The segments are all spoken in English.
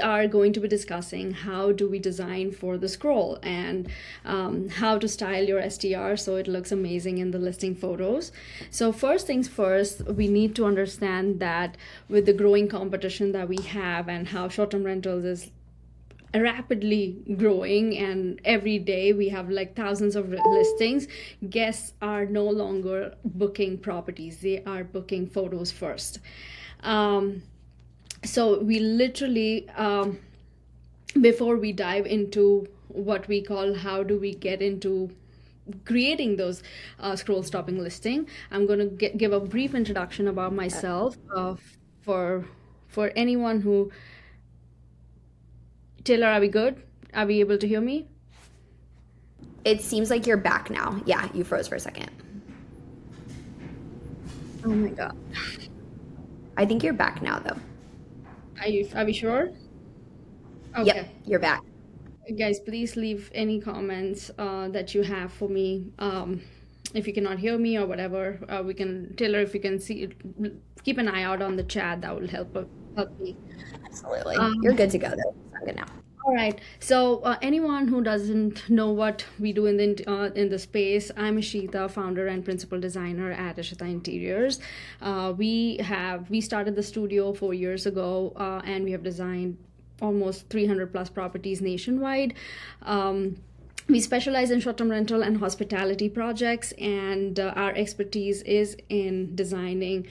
are going to be discussing how do we design for the scroll and how to style your STR so it looks amazing in the listing photos. So first things first, we need to understand that with the growing competition that we have and how short-term rentals is rapidly growing, and every day we have like thousands of listings, guests are no longer booking properties, they are booking photos first. So we literally before we dive into what we call how do we get into creating those scroll stopping listing, I'm going to give a brief introduction about myself for for anyone who. Taylor, are we good? Are we able to hear me? It seems like you're back now. Yeah, you froze for a second. Oh my god. I think you're back now, though. Are we sure? Yep, Okay. you're back. Guys, please leave any comments that you have for me. If you cannot hear me or whatever, we can, Taylor, if you can see, keep an eye out on the chat, that will help me. Absolutely. You're Um, good to go, though. I'm good now. all right. So, anyone who doesn't know what we do in the space, I'm Ishita, founder and principal designer at Ishita Interiors. We started the studio 4 years ago, and we have designed almost 300 plus properties nationwide. We specialize in short-term rental and hospitality projects, and our expertise is in designing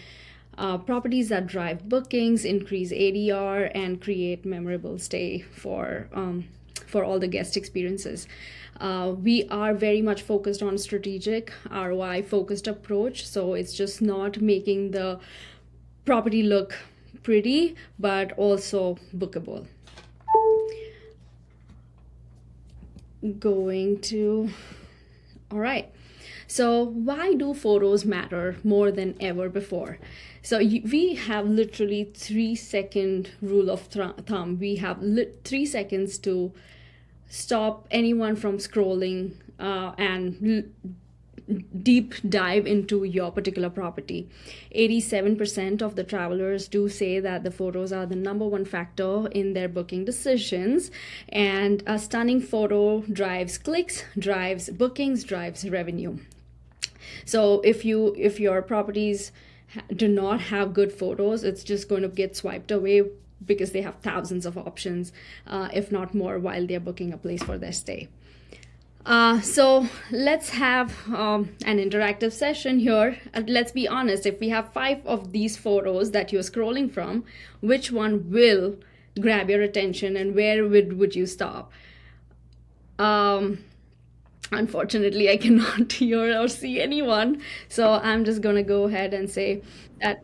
properties that drive bookings, increase ADR, and create memorable stay for all the guest experiences. We are very much focused on strategic ROI focused approach, so it's just not making the property look pretty, but also bookable. Going to All right. So, why do photos matter more than ever before? So, we have literally 3 second rule of thumb. We have 3 seconds to stop anyone from scrolling and deep dive into your particular property. 87% of the travelers do say that the photos are the number one factor in their booking decisions, and a stunning photo drives clicks, drives bookings, drives revenue. So if your properties do not have good photos, it's just going to get swiped away because they have thousands of options, if not more, while they're booking a place for their stay. So let's have an interactive session here. Let's be honest, if we have 5 of these photos that you're scrolling from, which one will grab your attention and where would you stop? Um, Unfortunately, I cannot hear or see anyone, so I'm just gonna go ahead and say that.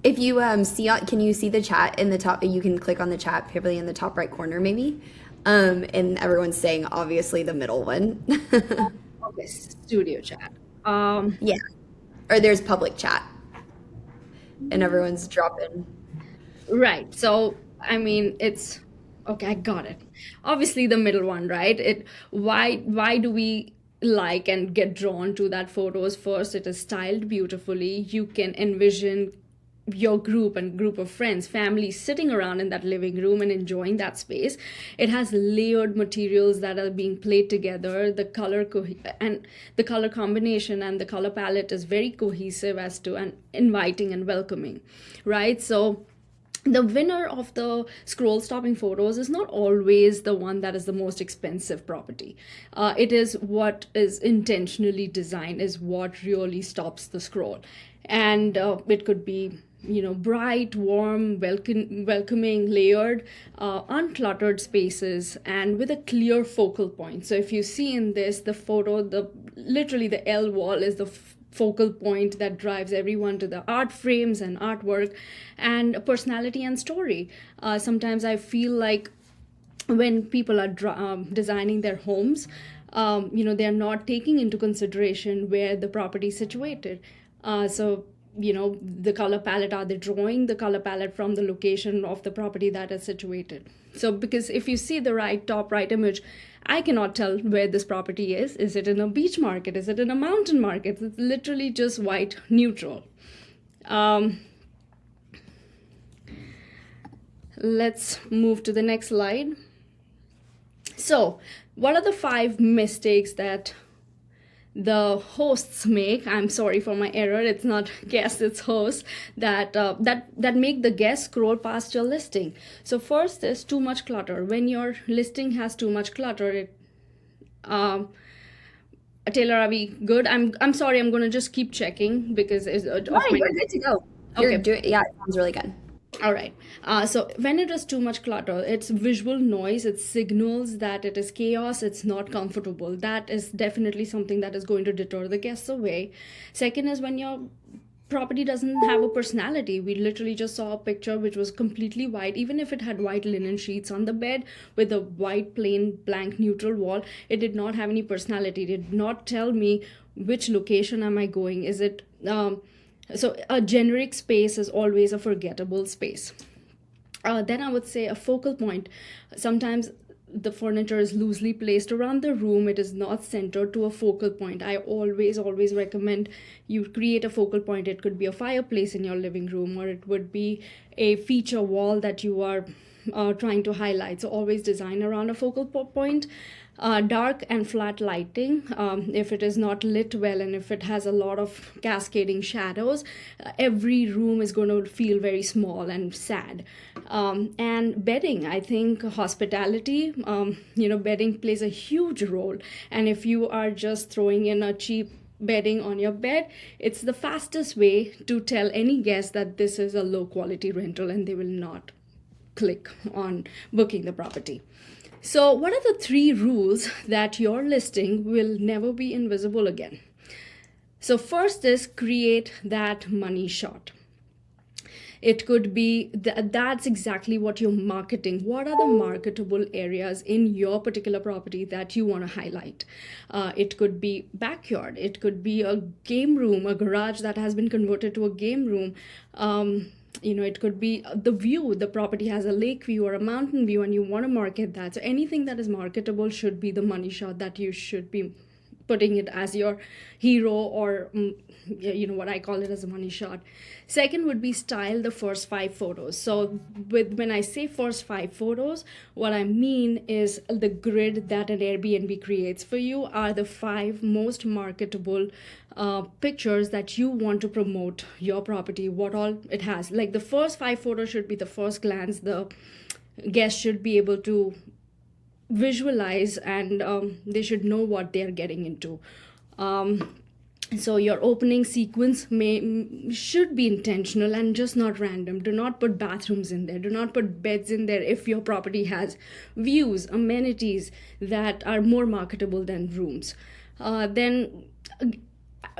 If you can you see the chat in the top? You can click on the chat, probably in the top right corner, maybe. And everyone's saying obviously the middle one. Okay, studio chat. Yeah, or there's public chat, and everyone's dropping. Right. So, I mean, it's okay, I got it. Obviously the middle one, right? It why do we like and get drawn to that photos? First, it is styled beautifully. You can envision your group and group of friends, family sitting around in that living room and enjoying that space. It has layered materials that are being played together. And the color combination and the color palette is very cohesive as to and inviting and welcoming, right? So the winner of the scroll stopping photos is not always the one that is the most expensive property. It is what is intentionally designed is what really stops the scroll. And it could be, bright, warm, welcoming, layered, uncluttered spaces, and with a clear focal point. So if you see in this, the photo, the literally the L wall is the focal point that drives everyone to the art frames and artwork and personality and story. Sometimes I feel like when people are designing their homes, they're not taking into consideration where the property is situated. So, the color palette, are they drawing the color palette from the location of the property that is situated? So, because if you see the top right image, I cannot tell where this property is. Is it in a beach market? Is it in a mountain market? It's literally just white neutral. Um, let's move to the next slide. So, what are the 5 mistakes that the hosts make? I'm sorry for my error, it's not guests, it's hosts, that make the guests scroll past your listing. So first is too much clutter. When your listing has too much clutter, it Taylor, are we good? I'm sorry, I'm gonna just keep checking because No, you're good to go. You're Okay. doing, yeah, it sounds really good. All right. So when it is too much clutter, it's visual noise, it signals that it is chaos, it's not comfortable. That is definitely something that is going to deter the guests away. Second is when your property doesn't have a personality. We literally just saw a picture which was completely white. Even if it had white linen sheets on the bed with a white, plain, blank, neutral wall, it did not have any personality. It did not tell me which location am I going. Is it so a generic space is always a forgettable space. Then I would say a focal point. Sometimes the furniture is loosely placed around the room. It is not centered to a focal point. I always recommend you create a focal point. It could be a fireplace in your living room, or it would be a feature wall that you are trying to highlight. So always design around a focal point. Dark and flat lighting, if it is not lit well and if it has a lot of cascading shadows, every room is going to feel very small and sad. And bedding, I think hospitality, bedding plays a huge role. And if you are just throwing in a cheap bedding on your bed, it's the fastest way to tell any guest that this is a low quality rental and they will not click on booking the property. So, what are the 3 rules that your listing will never be invisible again? So, first is create that money shot. It could be that's exactly what you're marketing. What are the marketable areas in your particular property that you want to highlight? It could be backyard, it could be a game room, a garage that has been converted to a game room. It could be the view. The property has a lake view or a mountain view and you want to market that. So anything that is marketable should be the money shot that you should be putting it as your hero, or what I call it as a money shot. Second would be style the first 5 photos. So when I say first 5 photos, what I mean is the grid that an Airbnb creates for you are the 5 most marketable pictures that you want to promote your property, what all it has. Like the first 5 photos should be the first glance. The guest should be able to visualize, and they should know what they're getting into. So your opening sequence should be intentional and just not random. Do not put bathrooms in there, do not put beds in there if your property has views, amenities that are more marketable than rooms. Then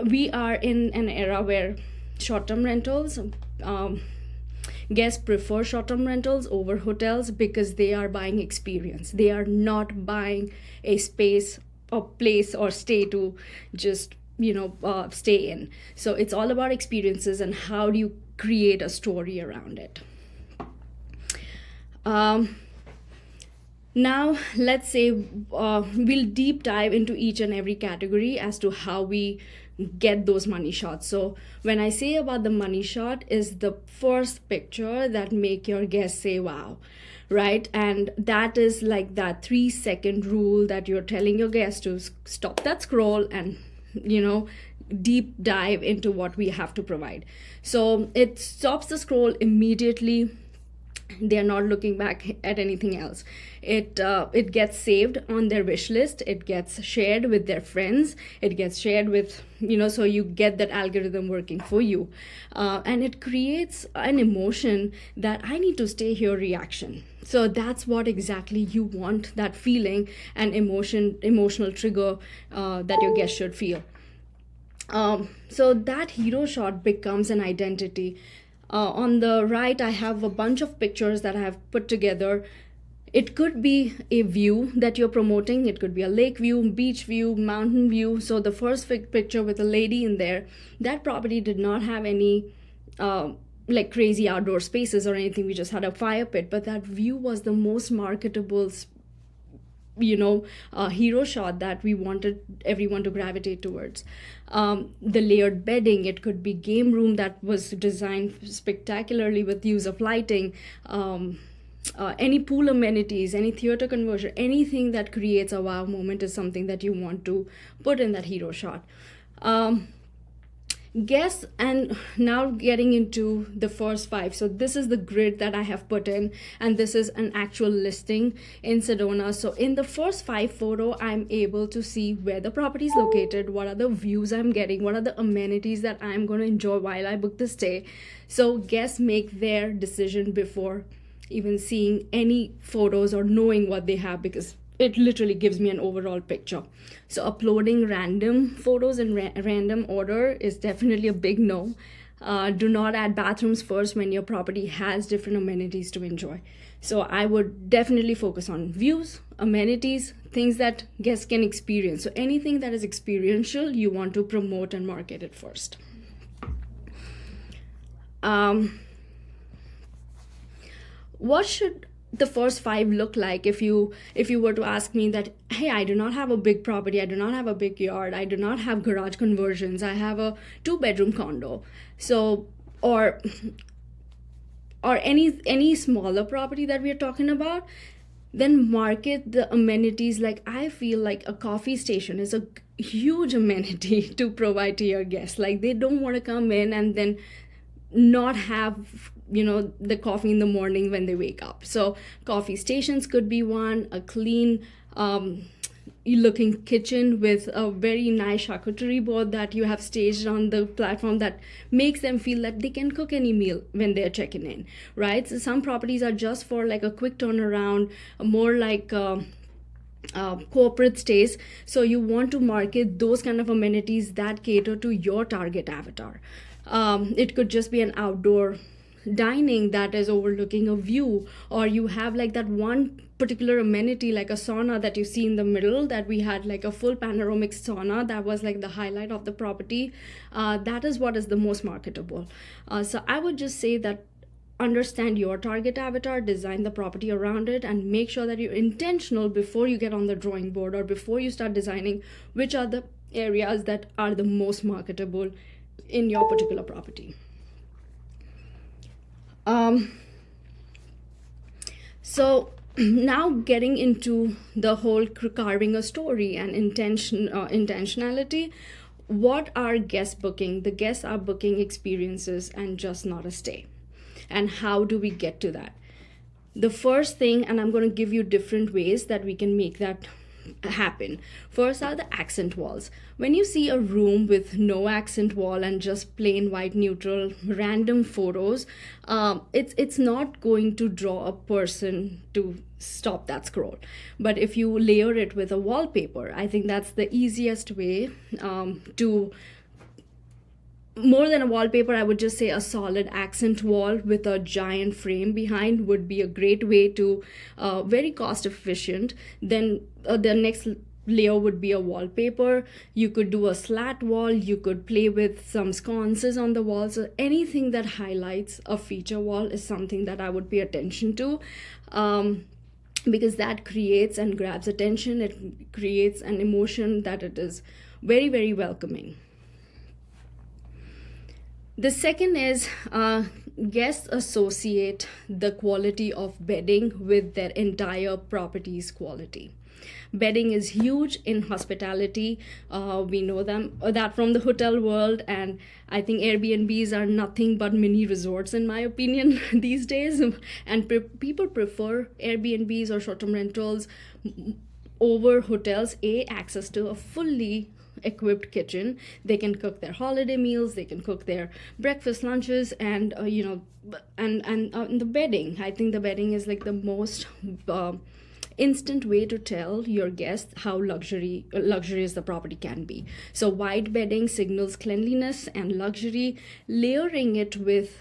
we are in an era where short-term rentals, guests prefer short-term rentals over hotels because they are buying experience. They are not buying a space or place or stay to just stay in. So it's all about experiences and how do you create a story around it. Now let's say we'll deep dive into each and every category as to how we get those money shots. So when I say about the money shot, is the first picture that make your guests say wow, right? And that is like that 3-second rule that you're telling your guests to stop that scroll and deep dive into what we have to provide. So it stops the scroll immediately. They are not looking back at anything else. It gets saved on their wish list. It gets shared with their friends. It gets shared with so you get that algorithm working for you, and it creates an emotion that I need to stay here reaction. So that's what exactly you want, that feeling and emotional trigger that your guest should feel. So that hero shot becomes an identity. On the right, I have a bunch of pictures that I have put together. It could be a view that you're promoting. It could be a lake view, beach view, mountain view. So the first picture with a lady in there, that property did not have any like crazy outdoor spaces or anything. We just had a fire pit, but that view was the most marketable hero shot that we wanted everyone to gravitate towards. The layered bedding, it could be game room that was designed spectacularly with use of lighting. any pool amenities, any theater conversion, anything that creates a wow moment is something that you want to put in that hero shot. Guess, and now getting into the first five. So this is the grid that I have put in, and this is an actual listing in Sedona. So in the first five photo, I'm able to see where the property is located, what are the views I'm getting, what are the amenities that I'm going to enjoy while I book the stay. So guests make their decision before even seeing any photos or knowing what they have, because it literally gives me an overall picture. So uploading random photos in random order is definitely a big no. Do not add bathrooms first when your property has different amenities to enjoy. So I would definitely focus on views, amenities, things that guests can experience. So anything that is experiential, you want to promote and market it first. What should the first five look like if you were to ask me that, hey, I do not have a big property, I do not have a big yard, I do not have garage conversions, I have a 2-bedroom condo, so or any smaller property that we are talking about, then market the amenities. Like, I feel like a coffee station is a huge amenity to provide to your guests. Like, they don't want to come in and then not have the coffee in the morning when they wake up. So coffee stations could be one. A clean looking kitchen with a very nice charcuterie board that you have staged on the platform that makes them feel that they can cook any meal when they're checking in, right? So some properties are just for like a quick turnaround, more like corporate stays. So you want to market those kind of amenities that cater to your target avatar. It could just be an outdoor dining that is overlooking a view, or you have like that one particular amenity like a sauna that you see in the middle, that we had like a full panoramic sauna that was like the highlight of the property. That is what is the most marketable. So I would just say that understand your target avatar, design the property around it, and make sure that you're intentional before you get on the drawing board or before you start designing which are the areas that are the most marketable in your particular property. So now getting into the whole carving a story and intentionality. What are guests booking? The guests are booking experiences and just not a stay. And how do we get to that? The first thing, and I'm going to give you different ways that we can make that happen. First are the accent walls. When you see a room with no accent wall and just plain white neutral random photos, it's not going to draw a person to stop that scroll. But if you layer it with a wallpaper, I think that's the easiest way to more than a wallpaper. I would just say a solid accent wall with a giant frame behind would be a great way to very cost efficient. Then the next layer would be a wallpaper. You could do a slat wall, you could play with some sconces on the wall. So anything that highlights a feature wall is something that I would pay attention to, because that creates and grabs attention. It creates an emotion that it is very, very welcoming. The second is guests associate the quality of bedding with their entire property's quality. Bedding is huge in hospitality. We know that from the hotel world, and I think Airbnbs are nothing but mini resorts in my opinion these days. And people prefer Airbnbs or short-term rentals over hotels. Access to a fully equipped kitchen. They can cook their holiday meals, they can cook their breakfast, lunches, and the bedding. I think the bedding is like the most instant way to tell your guests how luxurious the property can be. So white bedding signals cleanliness and luxury. Layering it with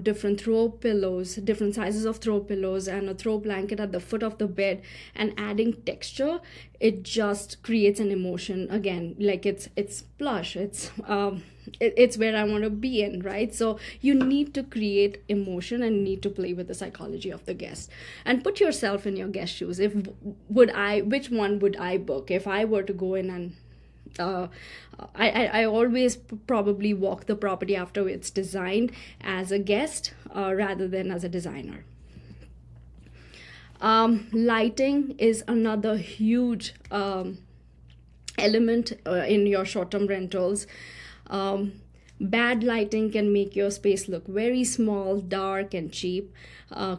different throw pillows, different sizes of throw pillows, and a throw blanket at the foot of the bed, and adding texture, it just creates an emotion. Again, like it's plush, it's where I want to be in, right? So you need to create emotion and need to play with the psychology of the guest and put yourself in your guest shoes. Which one would I book if I were to go in and I always probably walk the property after it's designed as a guest rather than as a designer. Lighting is another huge element in your short-term rentals. um, Bad lighting can make your space look very small, dark, and cheap,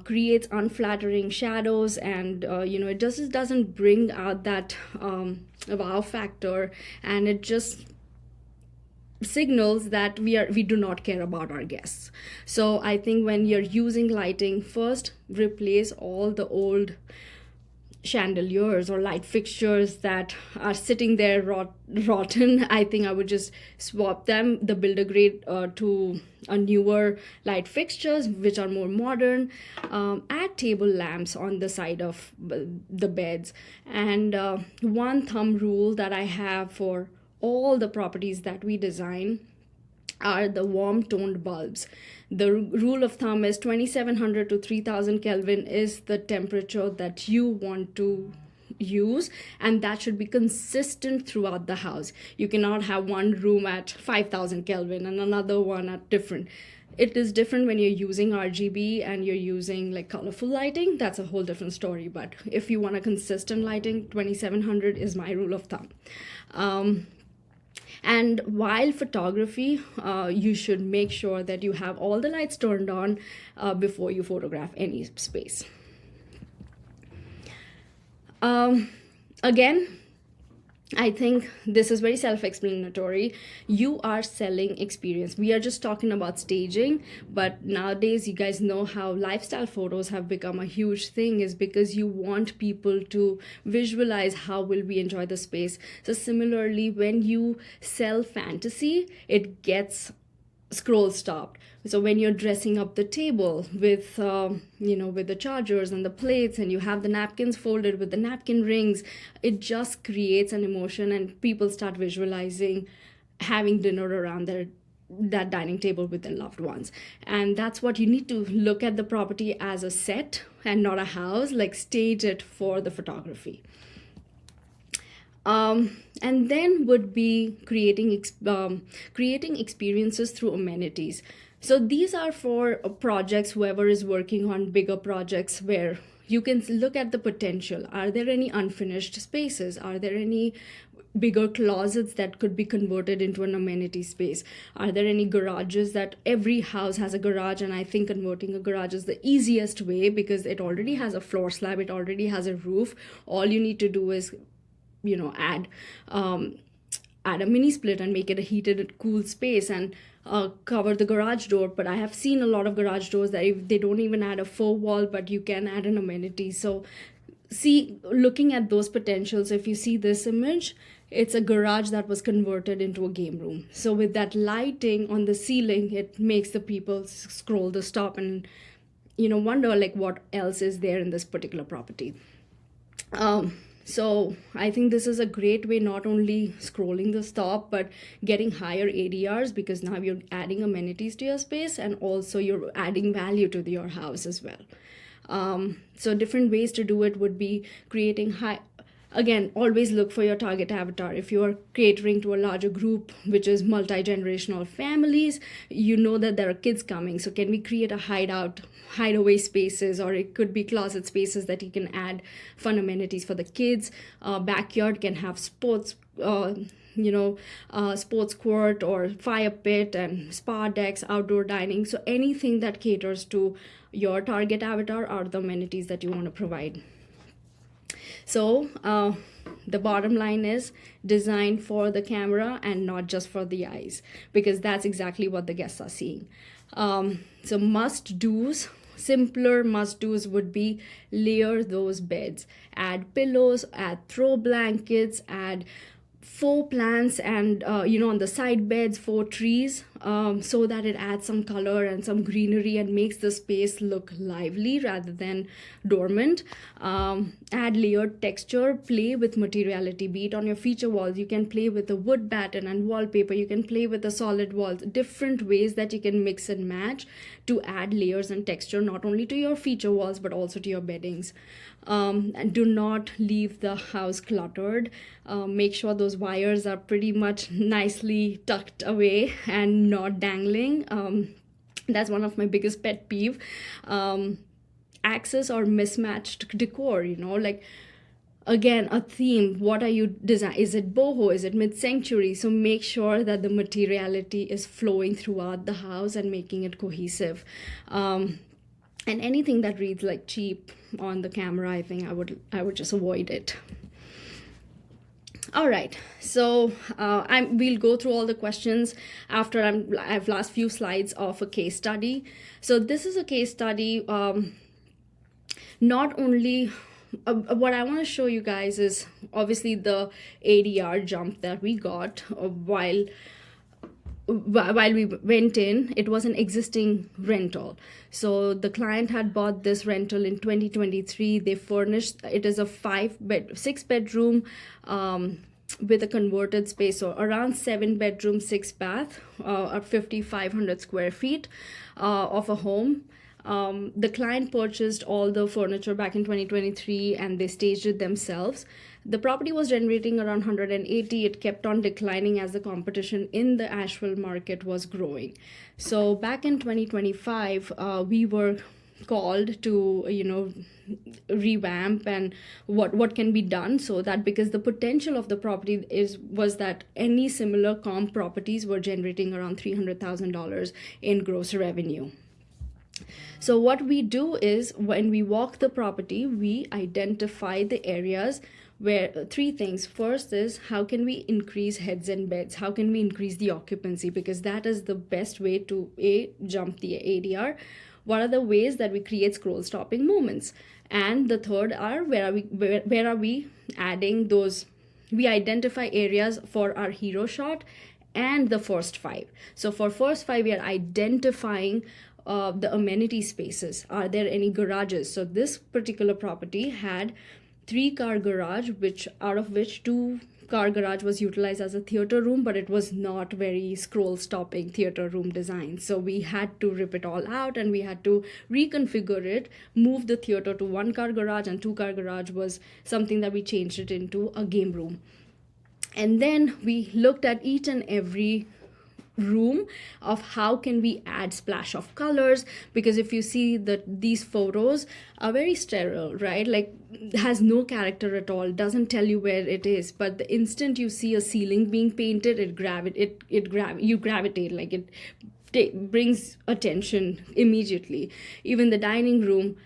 creates unflattering shadows, and it just doesn't bring out that wow factor, and it just signals that we do not care about our guests. So I think when you're using lighting, first replace all the old chandeliers or light fixtures that are sitting there rotten. I think I would just swap them, the builder grade, to a newer light fixtures which are more modern. Add table lamps on the side of the beds. And one thumb rule that I have for all the properties that we design are the warm toned bulbs. The rule of thumb is 2700 to 3000 Kelvin is the temperature that you want to use, and that should be consistent throughout the house. You cannot have one room at 5000 Kelvin and another one at different. It is different when you're using RGB and you're using like colorful lighting. That's a whole different story. But if you want a consistent lighting, 2700 is my rule of thumb. And while photography, you should make sure that you have all the lights turned on before you photograph any space. Again, I think this is very self-explanatory. You are selling experience. We are just talking about staging, but nowadays you guys know how lifestyle photos have become a huge thing, is because you want people to visualize how will we enjoy the space. So similarly, when you sell fantasy, it gets scroll stopped. So when you're dressing up the table with with the chargers and the plates, and you have the napkins folded with the napkin rings, it just creates an emotion, and people start visualizing having dinner around that dining table with their loved ones. And that's what you need to look at the property as, a set and not a house. Like, stage it for the photography. And then would be creating experiences through amenities. So these are for projects, whoever is working on bigger projects, where you can look at the potential. Are there any unfinished spaces? Are there any bigger closets that could be converted into an amenity space? Are there any garages? That every house has a garage, and I think converting a garage is the easiest way, because it already has a floor slab, it already has a roof. All you need to do is add a mini split and make it a heated and cool space, and cover the garage door. But I have seen a lot of garage doors that if they don't even add a faux wall, but you can add an amenity. So see, looking at those potentials, if you see this image, it's a garage that was converted into a game room. So with that lighting on the ceiling, it makes the people scroll the stop and wonder like what else is there in this particular property. So I think this is a great way, not only scrolling the stop, but getting higher ADRs, because now you're adding amenities to your space, and also you're adding value to your house as well. So different ways to do it would be creating high. Again, always look for your target avatar. If you are catering to a larger group, which is multi-generational families, you know that there are kids coming. So can we create a hideaway spaces, or it could be closet spaces that you can add fun amenities for the kids. Backyard can have sports, sports court or fire pit and spa decks, outdoor dining. So anything that caters to your target avatar are the amenities that you want to provide. So the bottom line is design for the camera and not just for the eyes, because that's exactly what the guests are seeing. So must-dos, simpler must-dos would be layer those beds, add pillows, add throw blankets, add faux plants, and on the side beds, faux trees, so that it adds some color and some greenery and makes the space look lively rather than dormant. Add layered texture, play with materiality. Be it on your feature walls, you can play with the wood batten and wallpaper, you can play with the solid walls, different ways that you can mix and match to add layers and texture, not only to your feature walls but also to your beddings. And do not leave the house cluttered. Make sure those wires are pretty much nicely tucked away and not dangling. That's one of my biggest pet peeve. access or mismatched decor, like again a theme. What are you design? Is it boho? Is it mid-century? So make sure that the materiality is flowing throughout the house and making it cohesive. And anything that reads like cheap on the camera, I think I would just avoid it. All right, so we'll go through all the questions after I've last few slides of a case study. So this is a case study. Not only what I want to show you guys is obviously the ADR jump that we got while we went in. It was an existing rental, so the client had bought this rental in 2023. They furnished it is a 6 bedroom with a converted space, so around 7 bedroom 6 bath, 5,500 square feet of a home. The client purchased all the furniture back in 2023 and they staged it themselves. The property was generating around 180. It kept on declining as the competition in the Asheville market was growing. So back in 2025, we were called to revamp and what can be done, so that because the potential of the property was that any similar comp properties were generating around $300,000 in gross revenue. So what we do is when we walk the property, we identify the areas where three things. First is how can we increase heads and beds? How can we increase the occupancy? Because that is the best way to jump the ADR. What are the ways that we create scroll stopping moments? And the third are where are we adding those? We identify areas for our hero shot and the first five. So for first five, we are identifying the amenity spaces. Are there any garages? So this particular property had 3-car garage, out of which 2-car garage was utilized as a theater room, but it was not very scroll stopping theater room design. So we had to rip it all out and we had to reconfigure it, move the theater to 1-car garage, and 2-car garage was something that we changed it into a game room. And then we looked at each and every room of how can we add splash of colors, because if you see that these photos are very sterile, right? Like has no character at all, doesn't tell you where it is, but the instant you see a ceiling being painted, you gravitate, like it brings attention immediately. Even the dining room,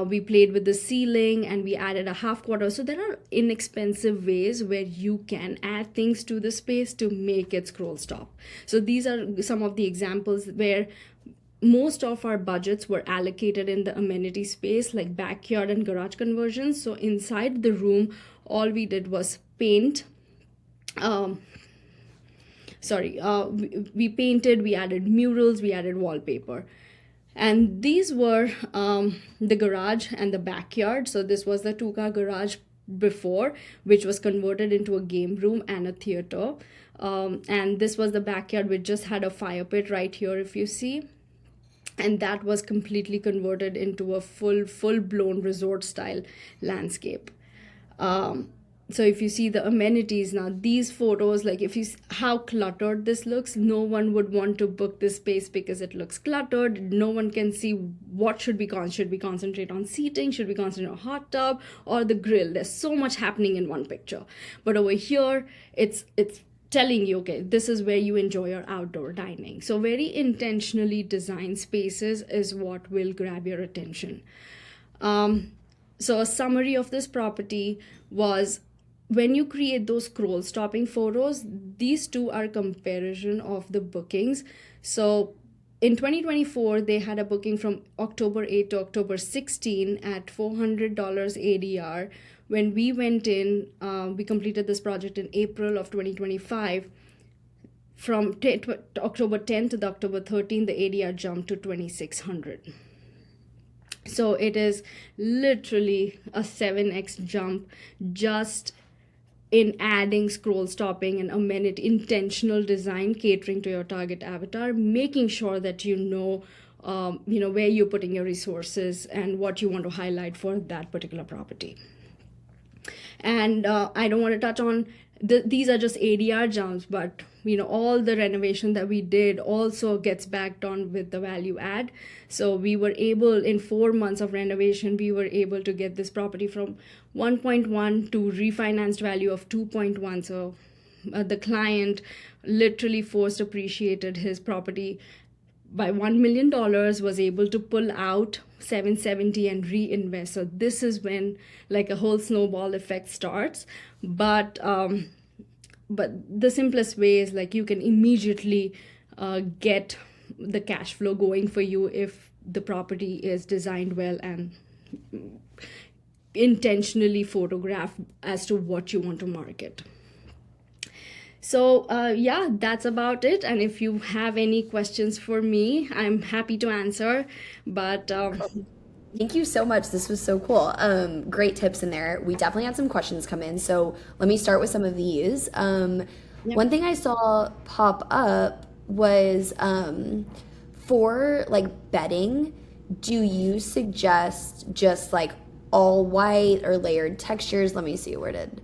we played with the ceiling and we added a half quarter. So there are inexpensive ways where you can add things to the space to make it scroll stop. So these are some of the examples where most of our budgets were allocated in the amenity space, like backyard and garage conversions. So inside the room, all we did was paint. We painted, we added murals, we added wallpaper. And these were the garage and the backyard. So this was the 2-car garage before, which was converted into a game room and a theater. And this was the backyard, which just had a fire pit right here, if you see. And that was completely converted into a full-blown resort style landscape. So if you see the amenities now, these photos, like if you how cluttered this looks, no one would want to book this space because it looks cluttered. No one can see what should we concentrate on seating, should we concentrate on hot tub or the grill. There's so much happening in one picture. But over here, it's telling you, okay, this is where you enjoy your outdoor dining. So very intentionally designed spaces is what will grab your attention. So a summary of this property was, when you create those scroll stopping photos, these two are comparison of the bookings. So in 2024, they had a booking from October 8 to October 16 at $400 ADR. When we went in, we completed this project in April of 2025. From October 10 to the October 13, the ADR jumped to $2,600. So it is literally a 7x jump just in adding scroll stopping and amenity, intentional design catering to your target avatar, making sure that you know where you're putting your resources and what you want to highlight for that particular property. And I don't want to touch on these are just ADR jumps, but all the renovation that we did also gets backed on with the value add. So we were able, in 4 months of renovation, we were able to get this property from 1.1 to refinanced value of 2.1. So the client literally forced appreciated his property by $1 million, was able to pull out 770 and reinvest. So this is when like a whole snowball effect starts. But the simplest way is like you can immediately get the cash flow going for you if the property is designed well and intentionally photographed as to what you want to market. So, yeah, that's about it. And if you have any questions for me, I'm happy to answer. But Thank you so much. This was so cool. Great tips in there. We definitely had some questions come in. So let me start with some of these. yeah, One thing I saw pop up was for like bedding, do you suggest just like all white or layered textures? Let me see, where did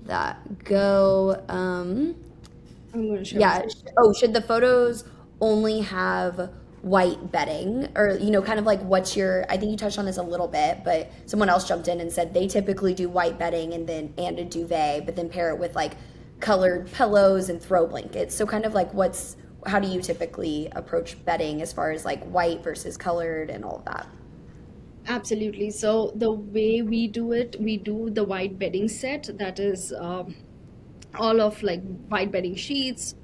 that go? I'm going to show Yeah. you. Oh, should the photos only have white bedding? Or, kind of like what's your, I think you touched on this a little bit, but someone else jumped in and said they typically do white bedding and a duvet, but then pair it with like colored pillows and throw blankets. So kind of like how do you typically approach bedding as far as like white versus colored and all of that? Absolutely. So the way we do it, we do the white bedding set. That is all of like white bedding sheets,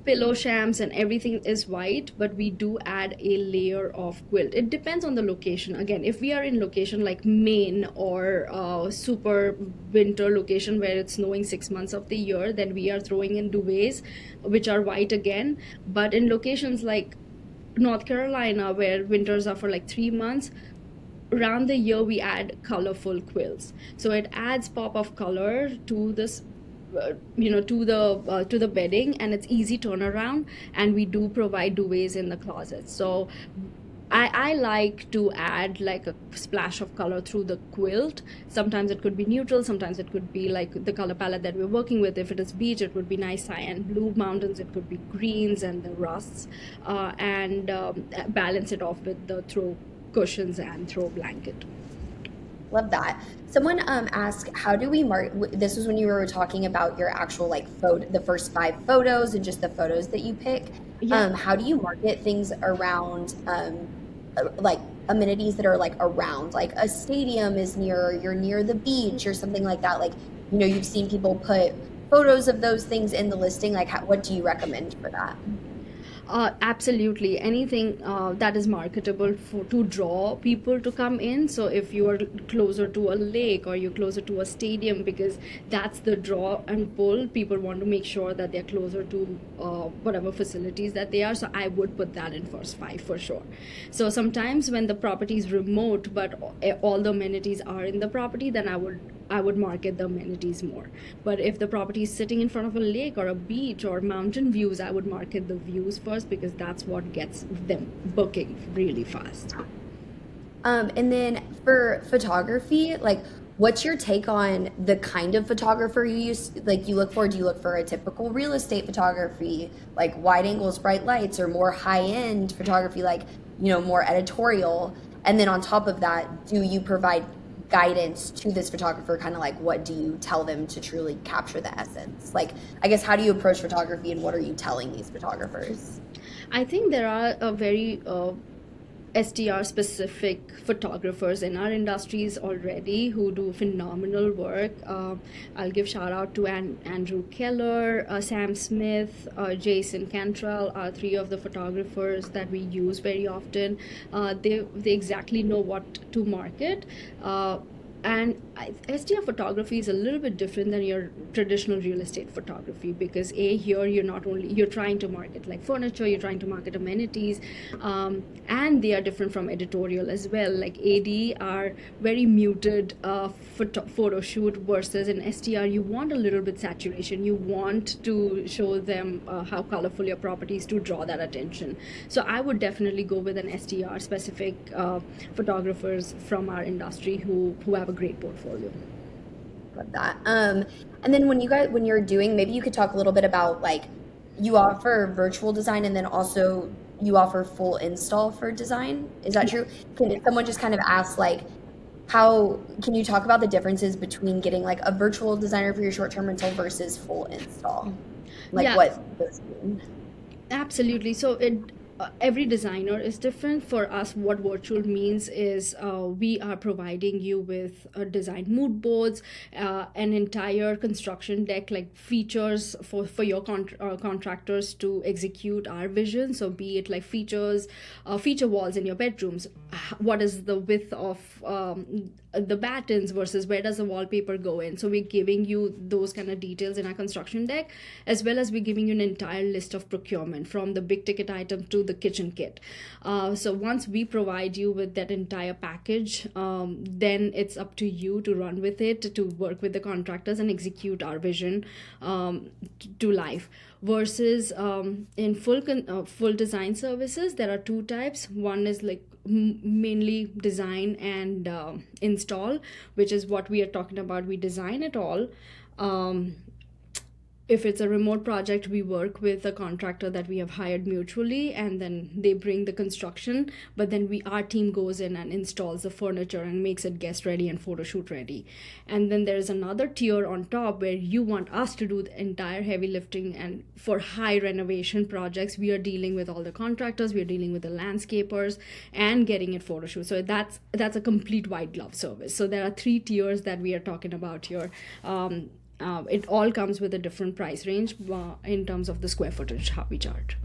pillow shams, and everything is white, but we do add a layer of quilt. It depends on the location. Again, if we are in location like Maine or super winter location where it's snowing 6 months of the year, then we are throwing in duvets which are white again. But in locations like North Carolina, where winters are for like 3 months, around the year we add colorful quilts. So it adds pop of color to this, to the bedding, and it's easy turnaround. And we do provide duvets in the closet. So I like to add like a splash of color through the quilt. Sometimes it could be neutral, sometimes it could be like the color palette that we're working with. If it is beach, it would be nice cyan blue. Mountains, it could be greens and the rusts, and balance it off with the throw cushions and throw blanket. Love that. Someone asked, how do we mark? This was when you were talking about your actual like photo, the first 5 photos and just the photos that you pick. Yeah. How do you market things around like amenities that are like around, like a stadium is near, you're near the beach or something like that? Like, you've seen people put photos of those things in the listing. Like, what do you recommend for that? Absolutely. Anything that is marketable to draw people to come in. So if you are closer to a lake or you're closer to a stadium, because that's the draw and pull, people want to make sure that they're closer to whatever facilities that they are. So I would put that in first 5 for sure. So sometimes when the property is remote, but all the amenities are in the property, then I would market the amenities more. But if the property is sitting in front of a lake or a beach or mountain views, I would market the views first, because that's what gets them booking really fast. And then for photography, like, what's your take on the kind of photographer you use? Like, you look for, do you look for a typical real estate photography, like wide angles, bright lights, or more high end photography, like, more editorial? And then on top of that, do you provide guidance to this photographer? Kind of like, what do you tell them to truly capture the essence? Like, I guess, how do you approach photography and what are you telling these photographers? I think there are a very STR specific photographers in our industries already who do phenomenal work. I'll give shout out to Andrew Keller, Sam Smith, Jason Cantrell are 3 of the photographers that we use very often. They exactly know what to market. And STR photography is a little bit different than your traditional real estate photography, because here you're trying to market like furniture, you're trying to market amenities, and they are different from editorial as well. Like AD are very muted photo shoot, versus in STR you want a little bit saturation. You want to show them how colorful your property is to draw that attention. So I would definitely go with an STR specific photographers from our industry who have a great portfolio. Love that. And then when you're doing, maybe you could talk a little bit about like you offer virtual design and then also you offer full install for design. Is that true? Can someone just kind of ask like how can you talk about the differences between getting like a virtual designer for your short-term rental versus full install? Like Yeah, what those mean? absolutely. So every designer is different. For us, what virtual means is we are providing you with design mood boards, an entire construction deck, like features for your contractors to execute our vision. So be it like feature walls in your bedrooms. What is the width of the battens versus where does the wallpaper go in? So we're giving you those kind of details in our construction deck, as well as we're giving you an entire list of procurement from the big ticket item to the kitchen kit. So once we provide you with that entire package, then it's up to you to run with it, to work with the contractors and execute our vision to life. Versus in full design services, there are two types. One is like mainly design and install, which is what we are talking about. We design it all. um, if it's a remote project, we work with a contractor that we have hired mutually, and then they bring the construction, but then our team goes in and installs the furniture and makes it guest ready and photo shoot ready. And then there's another tier on top where you want us to do the entire heavy lifting, and for high renovation projects, we are dealing with all the contractors, we are dealing with the landscapers and getting it photo shoot. So that's a complete white glove service. So there are three tiers that we are talking about here. It all comes with a different price range in terms of the square footage how we charge.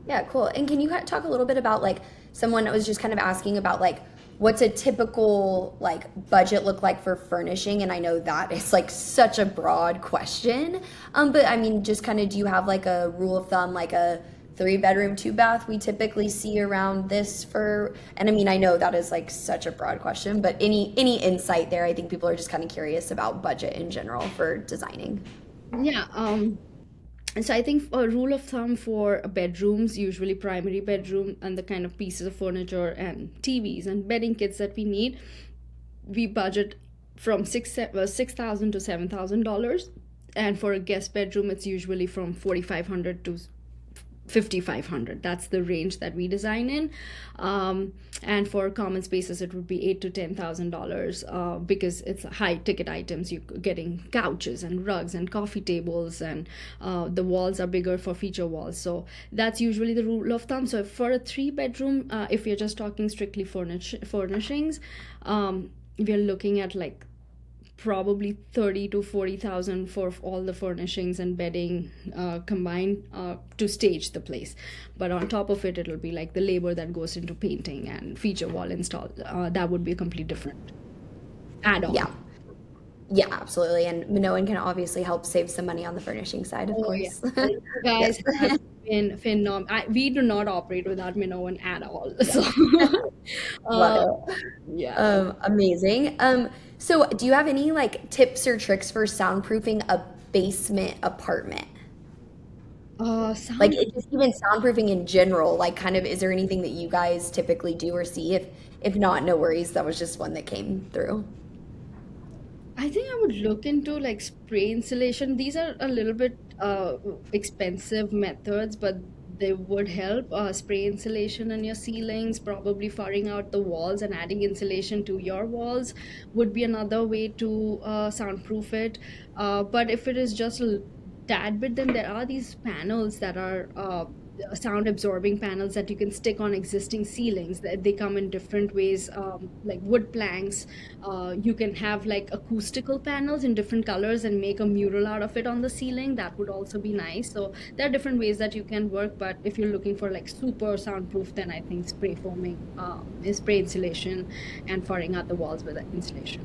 Yeah, cool. And can you kind of talk a little bit about like someone was just kind of asking about like what's a typical like budget look like for furnishing? And I know that it's like such a broad question. But I mean, just kind of do you have like a rule of thumb, like a 3 bedroom, 2 bath we typically see around this for, and I mean, I know that is like such a broad question, but any insight there? I think people are just kind of curious about budget in general for designing. Yeah. And so I think a rule of thumb for bedrooms, usually primary bedroom, and the kind of pieces of furniture and TVs and bedding kits that we need, we budget from 6,000 to $7,000. And for a guest bedroom, it's usually from 4,500 to 5,500. That's the range that we design in. And for common spaces, it would be $8,000 to $10,000, because it's high ticket items. You're getting couches and rugs and coffee tables, and the walls are bigger for feature walls. So that's usually the rule of thumb. So for a 3 bedroom, if you're just talking strictly furnishings, we're looking at like probably 30 to 40,000 for all the furnishings and bedding combined, to stage the place. But on top of it, it'll be like the labor that goes into painting and feature wall install. That would be a complete different Yeah. add-on. Yeah, absolutely. And Minoan can obviously help save some money on the furnishing side, of Oh yeah, course. you Yes. guys have been phenomenal. We do not operate without Minoan at all. Yeah. So Love uh, it. yeah. Amazing. So do you have any like tips or tricks for soundproofing a basement apartment? Like Sound. it just even soundproofing in general, like kind of is there anything that you guys typically do or see? If not, no worries. That was just one that came through. I think I would look into like spray insulation. These are a little bit expensive methods, but they would help. Spray insulation in your ceilings, probably furring out the walls and adding insulation to your walls would be another way to soundproof it. But if it is just a tad bit, then there are these panels that are sound absorbing panels that you can stick on existing ceilings. They come in different ways, like wood planks. You can have like acoustical panels in different colors and make a mural out of it on the ceiling. That would also be nice. So there are different ways that you can work, but if you're looking for like super soundproof, then I think spray foaming is spray insulation and furring out the walls with the insulation.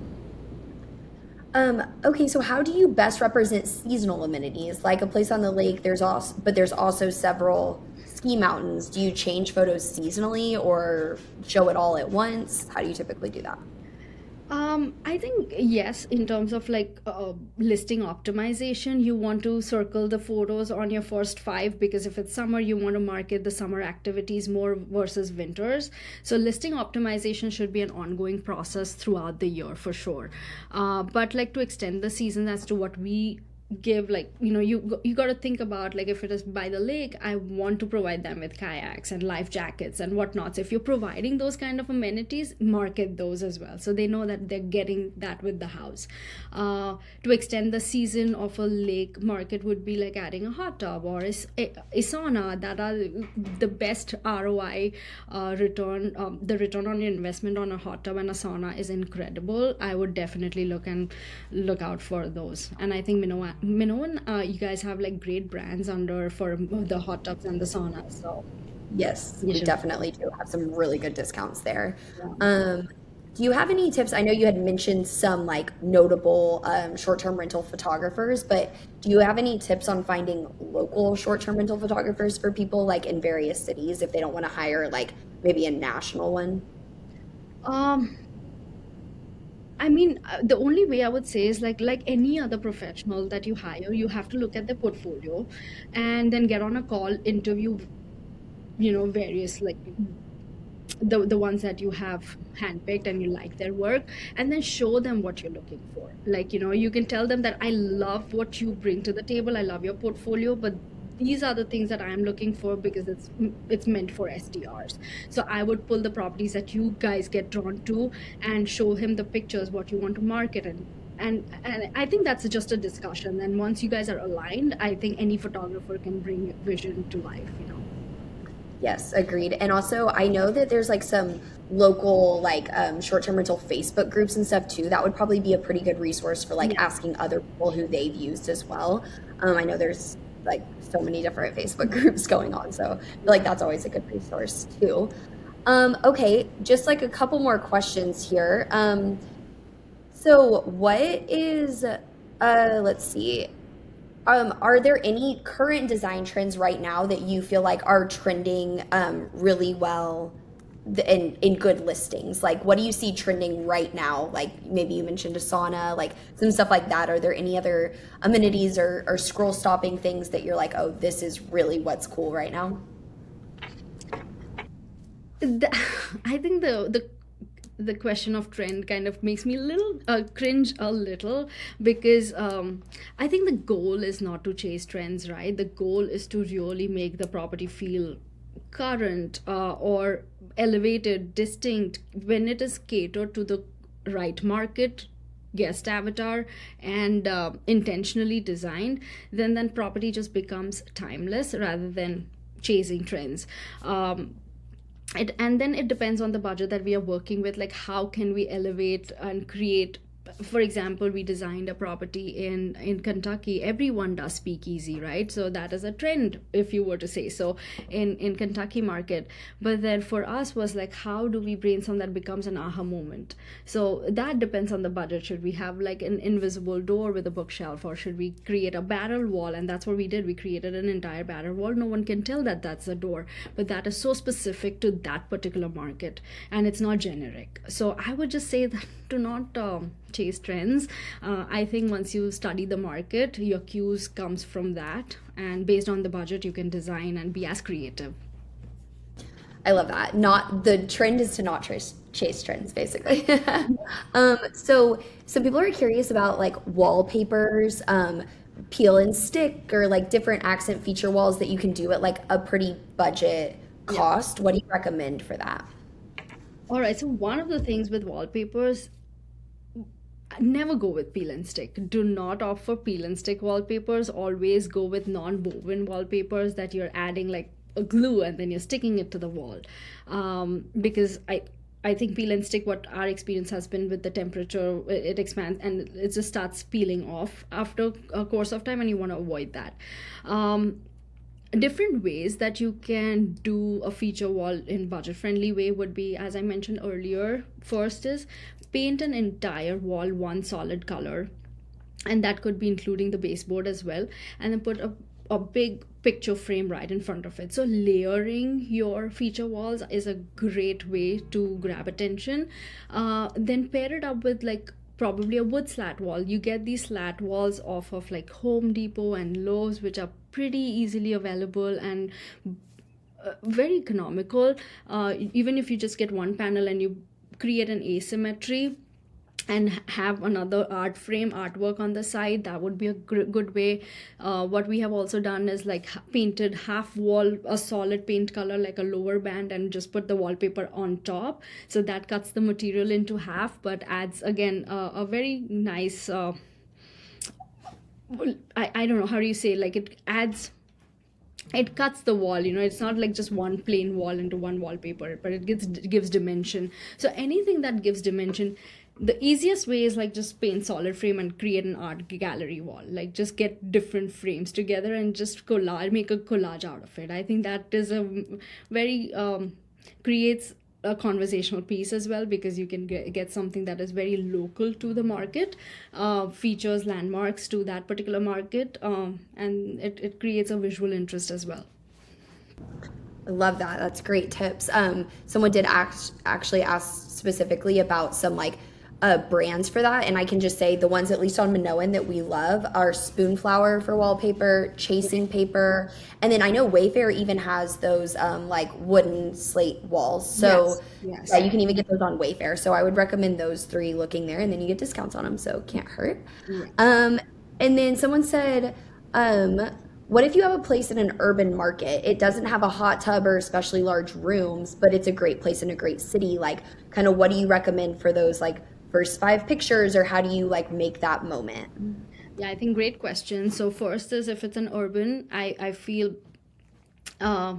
Okay, so how do you best represent seasonal amenities? Like a place on the lake, there's also several ski mountains. Do you change photos seasonally or show it all at once? How do you typically do that? I think yes, in terms of like listing optimization, you want to circle the photos on your first five because if it's summer, you want to market the summer activities more versus winters. So listing optimization should be an ongoing process throughout the year for sure. But like to extend the season as to what we give, like you got to think about, like if it is by the lake, I want to provide them with kayaks and life jackets and whatnot. So if you're providing those kind of amenities, market those as well so they know that they're getting that with the house. To extend the season of a lake market would be like adding a hot tub or a sauna that are the best ROI return. The return on your investment on a hot tub and a sauna is incredible. I would definitely look out for those. And I think Minoan, you guys have like great brands under for the hot tubs and the saunas. So Yes, you we should. definitely do have some really good discounts there. Yeah. Do you have any tips? I know you had mentioned some like notable short-term rental photographers, but do you have any tips on finding local short-term rental photographers for people like in various cities if they don't want to hire like maybe a national one? Um, I mean, the only way I would say is like any other professional that you hire, you have to look at their portfolio, and then get on a call, interview, various like the ones that you have handpicked and you like their work, and then show them what you're looking for. Like, you can tell them that I love what you bring to the table, I love your portfolio, but these are the things that I'm looking for because it's meant for STRs. So I would pull the properties that you guys get drawn to and show him the pictures what you want to market. And I think that's just a discussion, and once you guys are aligned, I think any photographer can bring your vision to life. Yes, agreed. And also, I know that there's like some local like short-term rental Facebook groups and stuff too. That would probably be a pretty good resource for like Yeah. asking other people who they've used as well. I know there's like so many different Facebook groups going on, so I feel like that's always a good resource too. Okay, just like a couple more questions here. So what is let's see. Are there any current design trends right now that you feel like are trending really well in good listings? Like, what do you see trending right now? Like, maybe you mentioned a sauna, like some stuff like that. Are there any other amenities or scroll stopping things that you're like, oh, this is really what's cool right now? The, I think the question of trend kind of makes me a little cringe a little because I think the goal is not to chase trends, right? The goal is to really make the property feel current or elevated, distinct when it is catered to the right market guest avatar and intentionally designed. Then property just becomes timeless rather than chasing trends. And then it depends on the budget that we are working with, like how can we elevate and create. For example, we designed a property in Kentucky. Everyone does speakeasy, right? So that is a trend, if you were to say so, in Kentucky market. But then for us was like, how do we brainstorm that becomes an aha moment? So that depends on the budget. Should we have like an invisible door with a bookshelf, or should we create a barrel wall? And that's what we did. We created an entire barrel wall. No one can tell that that's a door, but that is so specific to that particular market, and it's not generic. So I would just say that do not chase trends. I think once you study the market, your cues comes from that, and based on the budget, you can design and be as creative. I love that. Not the trend is to not chase trends, basically. So some people are curious about like wallpapers, peel and stick, or like different accent feature walls that you can do at like a pretty budget Yeah. cost. What do you recommend for that? All right. So one of the things with wallpapers, never go with peel and stick. Do not opt for peel and stick wallpapers. Always go with non-woven wallpapers that you're adding like a glue and then you're sticking it to the wall. Because I think peel and stick, what our experience has been with the temperature, it expands and it just starts peeling off after a course of time, and you want to avoid that. Um, Different ways that you can do a feature wall in budget friendly way would be, as I mentioned earlier, first is paint an entire wall one solid color, and that could be including the baseboard as well, and then put a big picture frame right in front of it. So layering your feature walls is a great way to grab attention. Then pair it up with like probably a wood slat wall. You get these slat walls off of like Home Depot and Lowe's, which are pretty easily available and very economical. Even if you just get one panel and you create an asymmetry and have another art frame artwork on the side, that would be a good way. What we have also done is like painted half wall a solid paint color like a lower band and just put the wallpaper on top, so that cuts the material into half but adds again a very nice I don't know how do you say, like it adds, it cuts the wall, you know, it's not like just one plain wall into one wallpaper, but it gives dimension. So anything that gives dimension, the easiest way is like just paint solid frame and create an art gallery wall, like just get different frames together and just collage, make a collage out of it. I think that is a very creates a conversational piece as well, because you can get something that is very local to the market, features landmarks to that particular market, and it creates a visual interest as well. I love that. That's great tips. Someone did actually ask specifically about some like brands for that, and I can just say the ones at least on Minoan that we love are Spoonflower for wallpaper, Chasing Paper, and then I know Wayfair even has those like wooden slate walls. So Yes, yeah, yes. you can even get those on Wayfair. So I would recommend those three looking there, and then you get discounts on them, so can't hurt. Yeah. Um, and then someone said, um, what if you have a place in an urban market? It doesn't have a hot tub or especially large rooms, but it's a great place in a great city. Like, kind of what do you recommend for those like first five pictures, or how do you like make that moment? Yeah, I think great question. So first is, if it's an urban, I feel uh,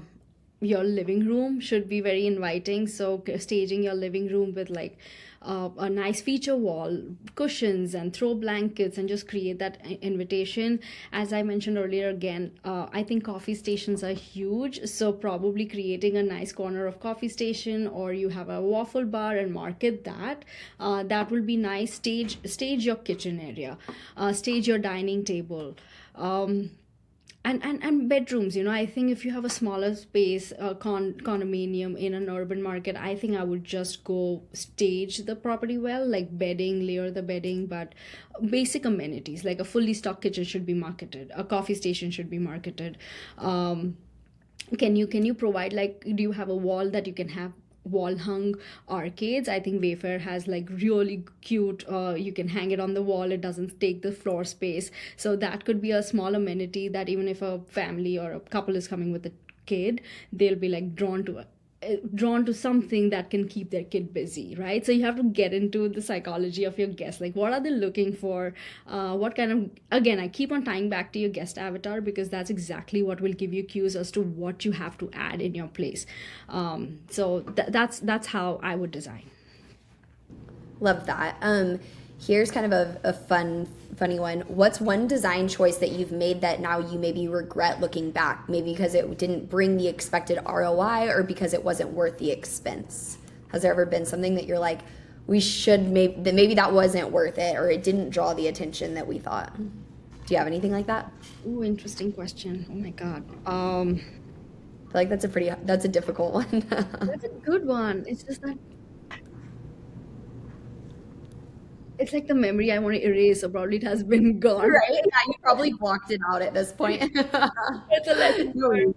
your living room should be very inviting. So staging your living room with like a nice feature wall, cushions, and throw blankets, and just create that invitation. As I mentioned earlier, again, I think coffee stations are huge. So probably creating a nice corner of coffee station, or you have a waffle bar and market that. That will be nice. Stage your kitchen area, stage your dining table. Um, and bedrooms, you know, I think if you have a smaller space, condominium in an urban market, I think I would just go stage the property well, like bedding, layer the bedding, but basic amenities like a fully stocked kitchen should be marketed, a coffee station should be marketed. Can you provide, like, do you have a wall that you can have wall hung arcades? I think Wayfair has like really cute, you can hang it on the wall, it doesn't take the floor space. So that could be a small amenity that even if a family or a couple is coming with a kid, they'll be like drawn to something that can keep their kid busy, right? So you have to get into the psychology of your guest, like what are they looking for, what kind of, again, I keep on tying back to your guest avatar, because that's exactly what will give you cues as to what you have to add in your place. So that's how I would design. Love that. Here's kind of a funny one. What's one design choice that you've made that now you maybe regret looking back? Maybe because it didn't bring the expected ROI, or because it wasn't worth the expense. Has there ever been something that you're like, we should maybe that wasn't worth it, or it didn't draw the attention that we thought? Do you have anything like that? Ooh, interesting question. Oh my god. I feel like that's a difficult one. That's a good one. It's just that it's like the memory I want to erase, so probably it has been gone. Right? Yeah, you probably blocked it out at this point. It's a lesson No. learned.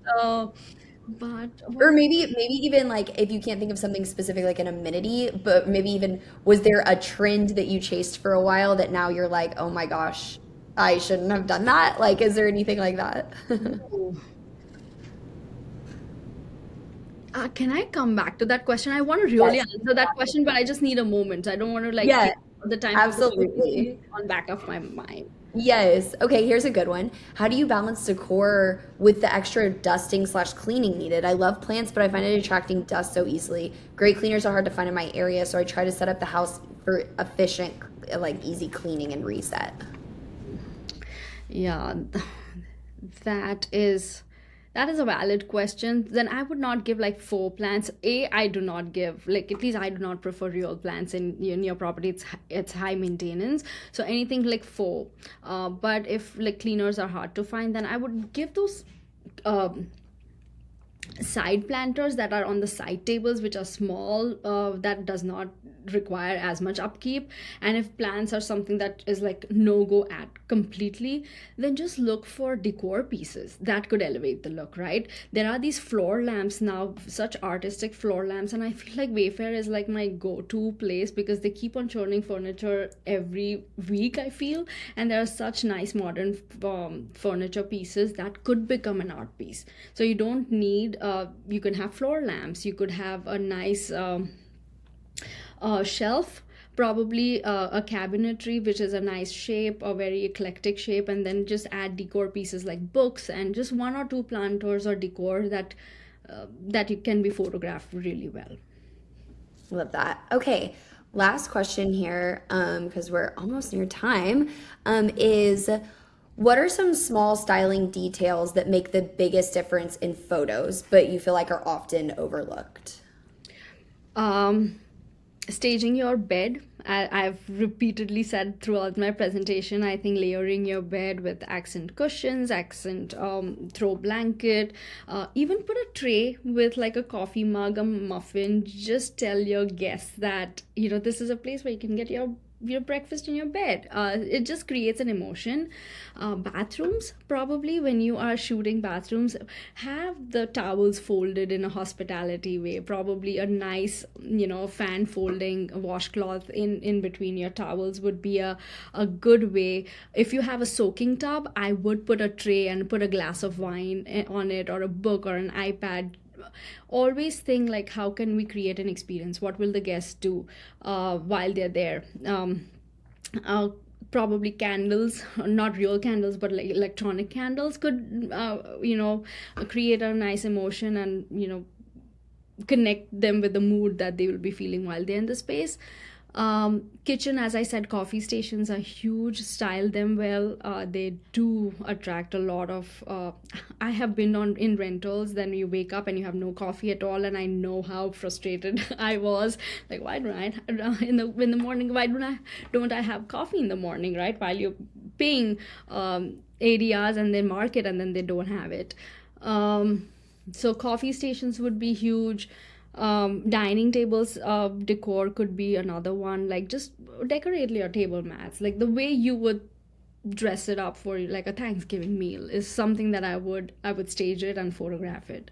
But what? Or maybe even like if you can't think of something specific like an amenity, but maybe even was there a trend that you chased for a while that now you're like, oh my gosh, I shouldn't have done that? Like, is there anything like that? Ooh. Can I come back to that question? I want to really Yes. answer that question, but I just need a moment. I don't want to like Yeah, take all the time to absolutely. on back of my mind. Yes. Okay, here's a good one. How do you balance decor with the extra dusting slash cleaning needed? I love plants, but I find it attracting dust so easily. Great cleaners are hard to find in my area, so I try to set up the house for efficient, like easy cleaning and reset. Yeah, that is That is a valid question. Then I would not give like faux plants. I do not give like, at least I do not prefer real plants in your property. It's high maintenance. So anything like faux. But if like cleaners are hard to find, then I would give those um, side planters that are on the side tables, which are small, that does not require as much upkeep. And if plants are something that is like no go at completely, then just look for decor pieces that could elevate the look, right? There are these floor lamps now, such artistic floor lamps, and I feel like Wayfair is like my go-to place because they keep on churning furniture every week, I feel. And there are such nice modern furniture pieces that could become an art piece. So you don't need you can have floor lamps, you could have a nice shelf, probably a cabinetry which is a nice shape, a very eclectic shape, and then just add decor pieces like books and just one or two planters or decor that you can be photographed really well. Love that. Okay, last question here, because we're almost near time, is what are some small styling details that make the biggest difference in photos, but you feel like are often overlooked? um Staging your bed. I've repeatedly said throughout my presentation, I think layering your bed with accent cushions, accent throw blanket, even put a tray with like a coffee mug, a muffin. Just tell your guests that, this is a place where you can get your breakfast in your bed. It just creates an emotion. Bathrooms, probably when you are shooting bathrooms, have the towels folded in a hospitality way. Probably a nice, fan folding washcloth in between your towels would be a good way. If you have a soaking tub, I would put a tray and put a glass of wine on it, or a book or an iPad. Always think like, how can we create an experience? What will the guests do while they're there? Uh, Probably candles, not real candles but like electronic candles, could create a nice emotion, and connect them with the mood that they will be feeling while they're in the space. Kitchen, as I said, coffee stations are huge. Style them well. They do attract a lot of. I have been on in rentals. Then you wake up and you have no coffee at all, and I know how frustrated I was. Like, why don't I in the morning? Why don't I have coffee in the morning? Right, while you're paying ADRs and then market, and then they don't have it. So coffee stations would be huge. Dining tables decor could be another one. Like, just decorate your table mats like the way you would dress it up for like a Thanksgiving meal is something that I would stage it and photograph it.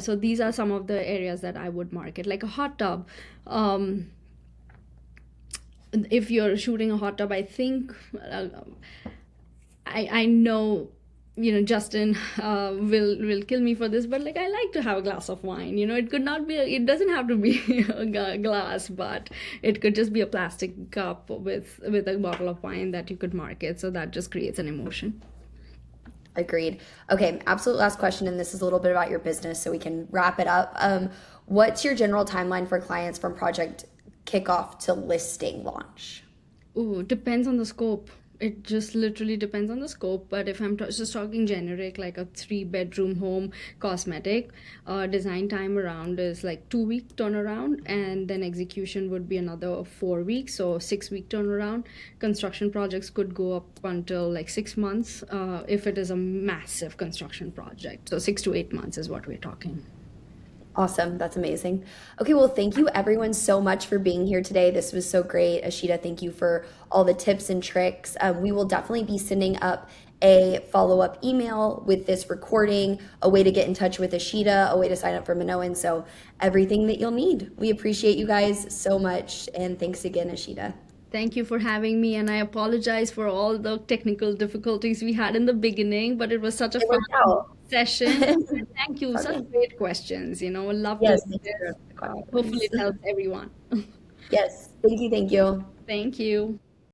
So these are some of the areas that I would market, like a hot tub. If you're shooting a hot tub, I think I know, Justin will kill me for this, but like, I like to have a glass of wine. It could not be it doesn't have to be a glass, but it could just be a plastic cup with a bottle of wine that you could market, so that just creates an emotion. Agreed. Okay, absolute last question, and this is a little bit about your business so we can wrap it up. What's your general timeline for clients from project kickoff to listing launch? Ooh, depends on the scope. It just literally depends on the scope. But if I'm just talking generic, like a three-bedroom home cosmetic, design time around is like 2 week turnaround, and then execution would be another 4 weeks, so 6 week turnaround. Construction projects could go up until like 6 months if it is a massive construction project. So 6 to 8 months is what we're talking. Awesome. That's amazing. Okay, well, thank you everyone so much for being here today. This was so great. Ashita, thank you for all the tips and tricks. We will definitely be sending up a follow-up email with this recording, a way to get in touch with Ashita, a way to sign up for Minoan. So everything that you'll need. We appreciate you guys so much. And thanks again, Ashita. Thank you for having me, and I apologize for all the technical difficulties we had in the beginning, but it was such a It fun worked out. session. Thank you. Such Okay. great questions. Love to Yes, do thank you this. for the Hopefully, questions. it helps everyone. Yes, thank you, thank you. Thank you.